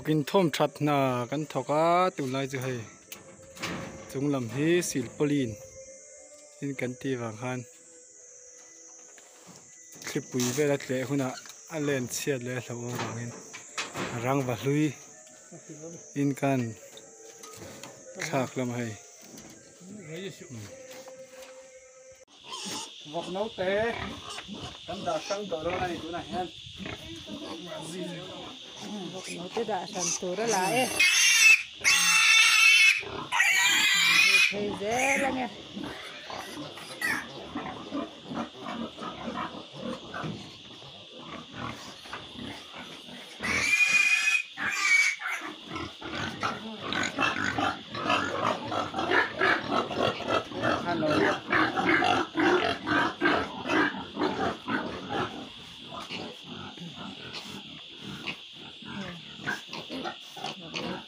in thom that na kan thoka tu lai chu hei chung lam hi silpolin in kan ti wang han klipui vela tle huna alen chiat le hlo wangin rang va hlui in kan khak lam hei vok nau te kan da sang to ro na ni tu na hen vok nau te da sang to ra la e thấy dễ lắm nha.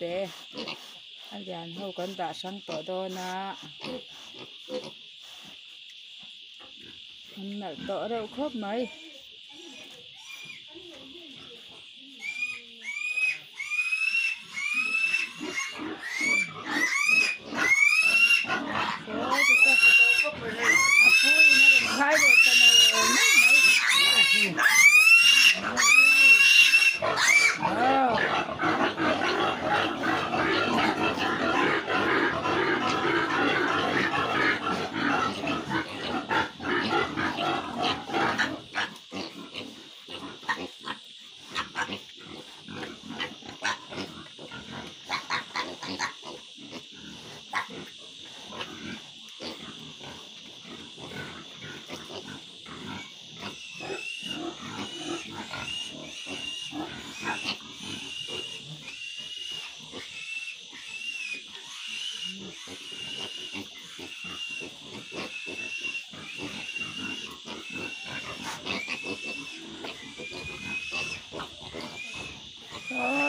Thế anh dàn hầu con đã sang tổ đô na anh nở tổ đâu khớp mấy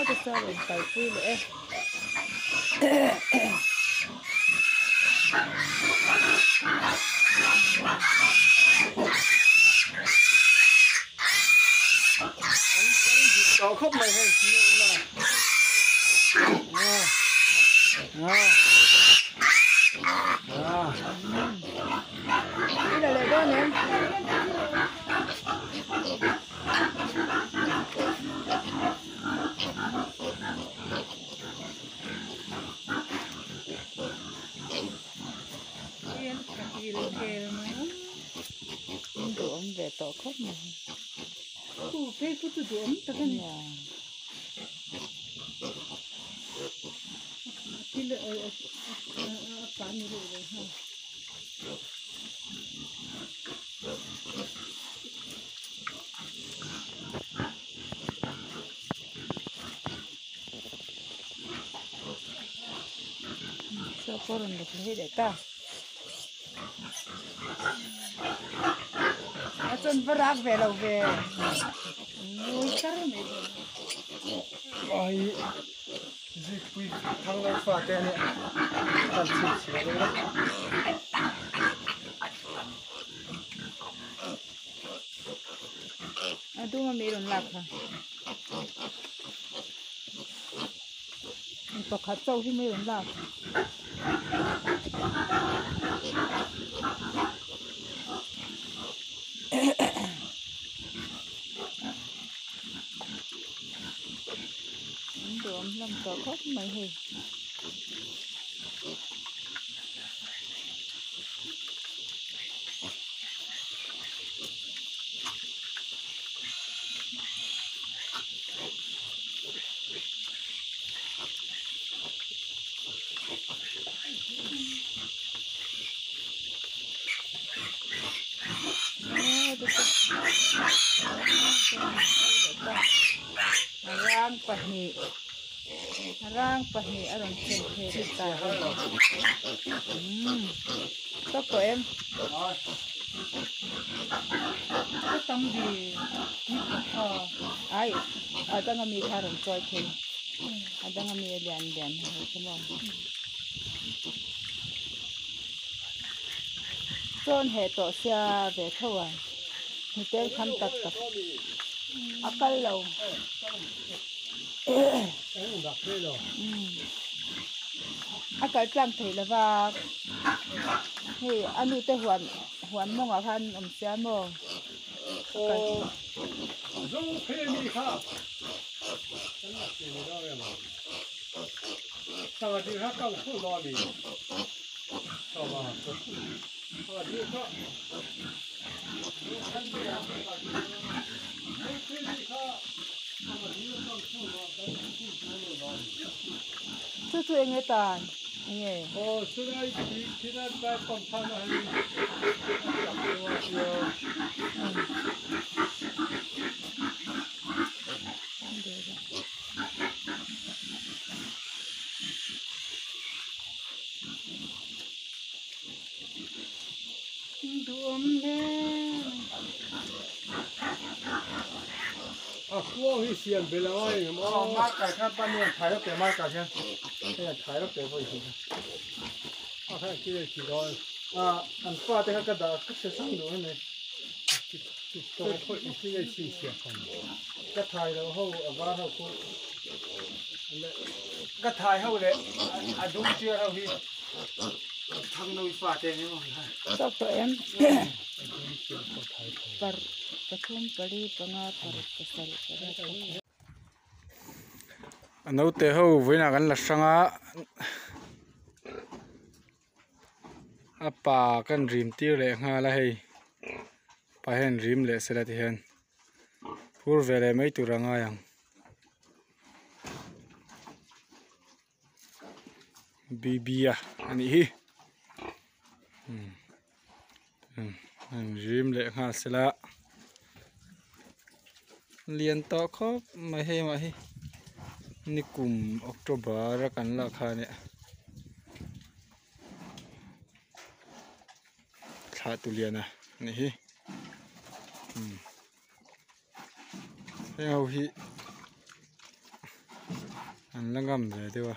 đó sao mình phải phi nữa tao khóc mày hay cái này là đó nè đuổi về tổ khóc mà cái đuổi ta cái nhà cái lệ cá như vậy rồi ha sao có được cái để ta chân vắt rác về đâu về nuôi cá này ai dịch quy thằng này phạt tên này tan chịu rồi đấy tu mà mấy lần lạc hả tổ khát sâu thì mấy lần lạc đuổi làm tổ khóc mấy hồi rang pahi aron chen the ta to ko em cái tông gì ai ở trong ngami tha rong choi thêm ở trong ngami đèn đèn hay cái món chôn hệ tổ xe về thâu à người ta khăm tật tật akal lâu Cái đặc thế rồi. Cái trăng thấy là và thì anh ute hoàn mong ở han xe mò. Giống thế mi khác. Cái này thì nó ra mà. Sao đi khác không phụ lo đi. Sao mà. Sao đi khác. Thứ anh ấy tàn. Nghe. Xưa đây thì nó đã còn tham là hay. Đuông lên. Cua hi xiên bê la ai mà mát cái khác ban đêm thái được cái mát cái chứ, cái này thái được cái thôi chứ, cái kia chỉ rồi, ăn qua thì cái đó cái sẽ sang được này, tôi thôi cái này chỉ xiên không, cái thái đó hậu và hậu cô, cái thái hậu đấy, đúng chưa hậu hi, thằng nuôi phá thế này mà, Sao tụi em? Pathum pali panga paru pasal. nấu té hậu với nào cái là sang á, pa kan rim tir le nga la hei pa hen rim le sela ti hen pur vele mai tu ranga yang bibia ani hi an rim le nga sela lian to khop mai hi ni kum october ra kan la kha ne tha tu lian a ni hi heo hi an langam le dewa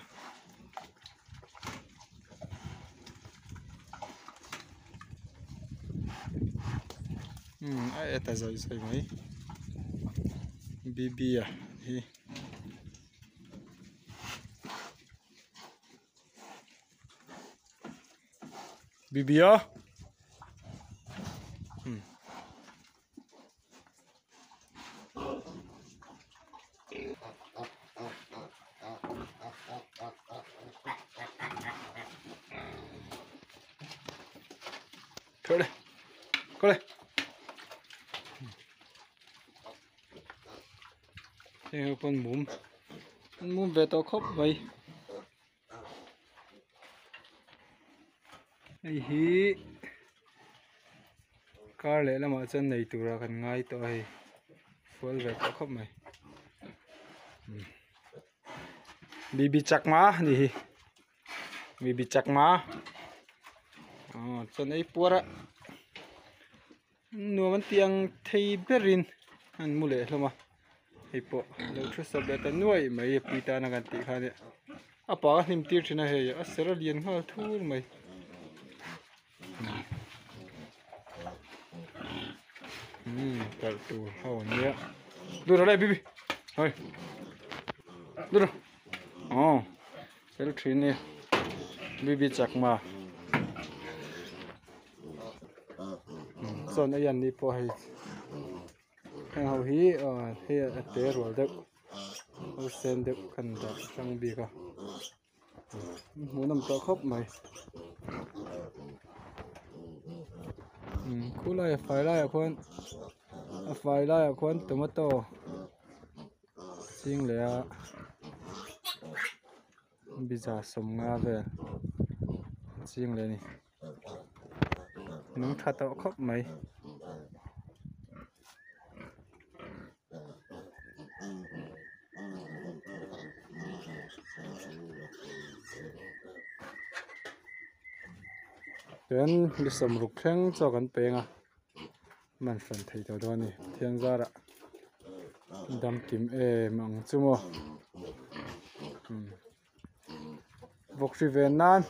ai eta zoi sai mai bibia hi bibia thôi đây coi đây theo con múm về tao khóc vậy ai hi car lẽ là mà chân này tụi ra cần ngay tôi full về tao khóc mày bibi chak ma ni bibi chak ma chân ấy pura nuo man tiang thei berin an mule hloma hipo lo thu sabeta nuai mai pita na gan ti khane apa hnim tir thina he a seralian ha thur mai tar tu haw nia du ra bibi hoi du ra sel thine bibi chakma son ayan ni po hay hao hi he te rol de o sen de kan da sang bi ka munam to khop mai khulai fai lai khon tomato sing le a biza som nga ve sing le ni nung tha to khop mai then đi sầm rục khen choกันpeng à mình phần thấy tao đó nè thiên gia đó đam kim mang chung vok si ven nan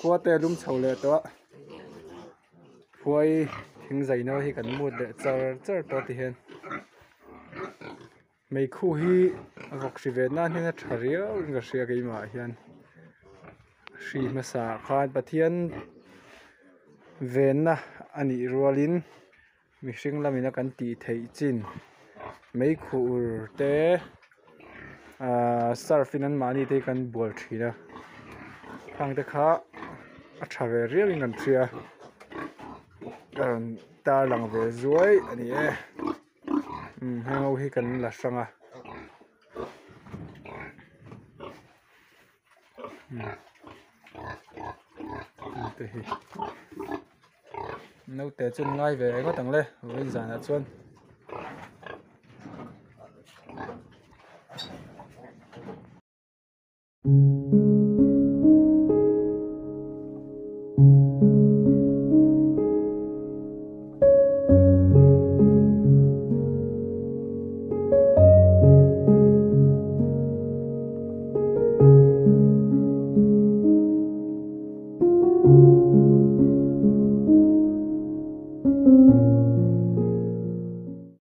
qua te lum chầu lệ to phơi thình dậy nó thì cần mua để chờ chờ to thì hen mấy khu hi vok si ve na hina thario ga sia ke ma hian hri masa khan pathian ven na ani rualin mihring lamina kan ti thei chin mấy khur te surfin an mani te kan bol thina phang te kha a tha ve rial in kan thria kan tar lang ve zuai ani e hango hi kan la sanga te hi nấu té chân ngay về có tầng lên với giàn là chuan